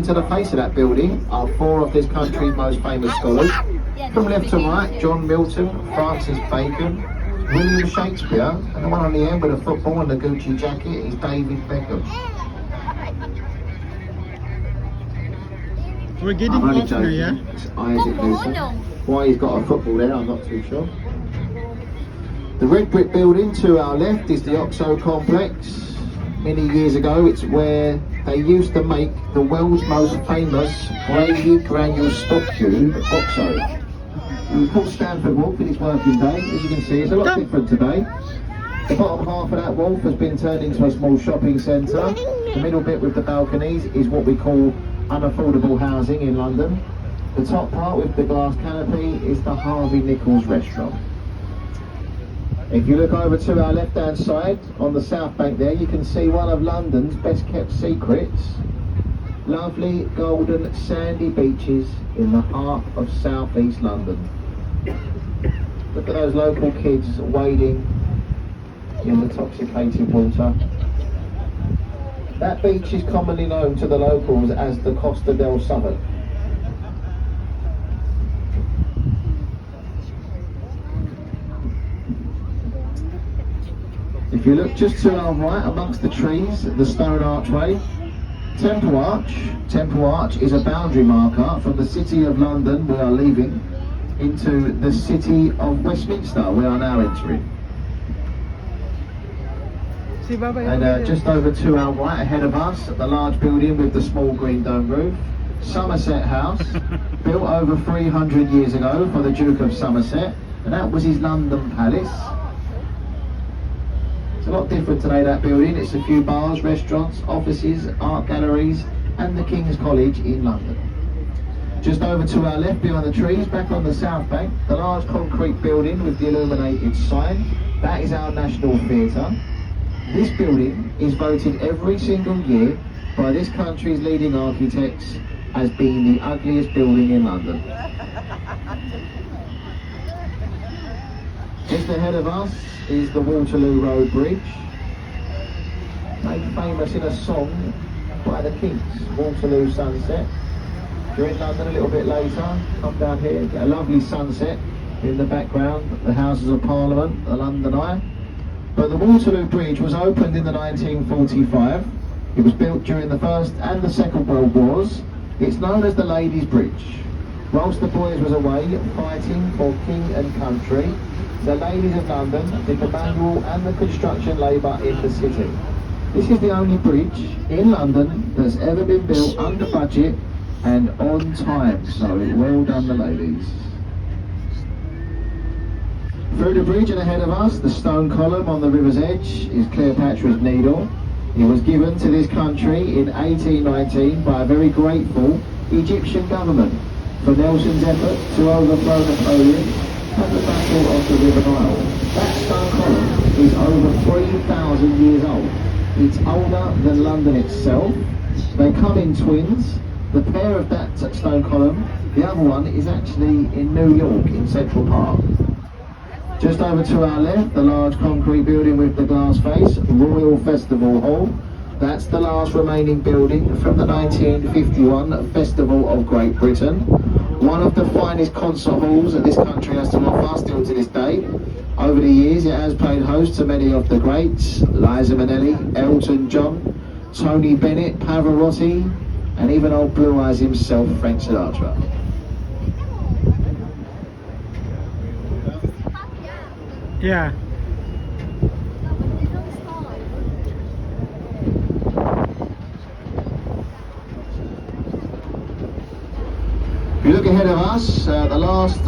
To the face of that building are four of this country's most famous scholars. From left to right, John Milton, Francis Bacon, William Shakespeare, and the one on the end with a football and the Gucci jacket is David Beckham. We're getting I'm only off joking. here, yeah? It's Isaac Newton. Why he's got a football there, I'm not too sure. The red brick building to our left is the Oxo Complex. Many years ago, it's where they used to make the world's most famous gravy granule stock cube, Oxo. It was called Stanford Wolf in its working day. As you can see, it's a lot different today. The bottom half of that wolf has been turned into a small shopping centre. The middle bit with the balconies is what we call unaffordable housing in London. The top part with the glass canopy is the Harvey Nichols restaurant. If you look over to our left hand side on the south bank there, you can see one of London's best kept secrets. Lovely golden sandy beaches in the heart of southeast London. Look at those local kids wading in the intoxicated water. That beach is commonly known to the locals as the Costa del Southern. If you look just to our right amongst the trees, the stone archway, Temple Arch. Temple Arch is a boundary marker from the City of London we are leaving into the City of Westminster we are now entering. And just over to our right ahead of us, the large building with the small green dome roof, Somerset House, built over 300 years ago for the Duke of Somerset, and that was his London palace. It's a lot different today, that building. It's a few bars, restaurants, offices, art galleries, and the King's College in London. Just over to our left behind the trees, back on the south bank, the large concrete building with the illuminated sign. That is our National Theatre. This building is voted every single year by this country's leading architects as being the ugliest building in London. Just ahead of us is the Waterloo Bridge, made famous in a song by the Kings, Waterloo Sunset. If you're in London a little bit later, come down here, get a lovely sunset in the background, the Houses of Parliament, the London Eye. But the Waterloo Bridge was opened in the 1945. It was built during the First and the Second World Wars. It's known as the Ladies' Bridge. Whilst the boys was away fighting for king and country, the ladies of London did the manual and the construction labour in the city. This is the only bridge in London that's ever been built under budget and on time, so well done the ladies. Through the bridge and ahead of us, the stone column on the river's edge is Cleopatra's Needle. It was given to this country in 1819 by a very grateful Egyptian government for Nelson's effort to overthrow Napoleon at the Battle of the River Nile. That stone column is over 3,000 years old. It's older than London itself. They come in twins. The pair of that stone column, the other one is actually in New York in Central Park. Just over to our left, the large concrete building with the glass face, Royal Festival Hall. That's the last remaining building from the 1951 Festival of Great Britain. One of the finest concert halls that this country has to offer still to this day. Over the years, it has played host to many of the greats, Liza Minnelli, Elton John, Tony Bennett, Pavarotti, and even old Blue Eyes himself, Frank Sinatra. Yeah. If you look ahead of us, the last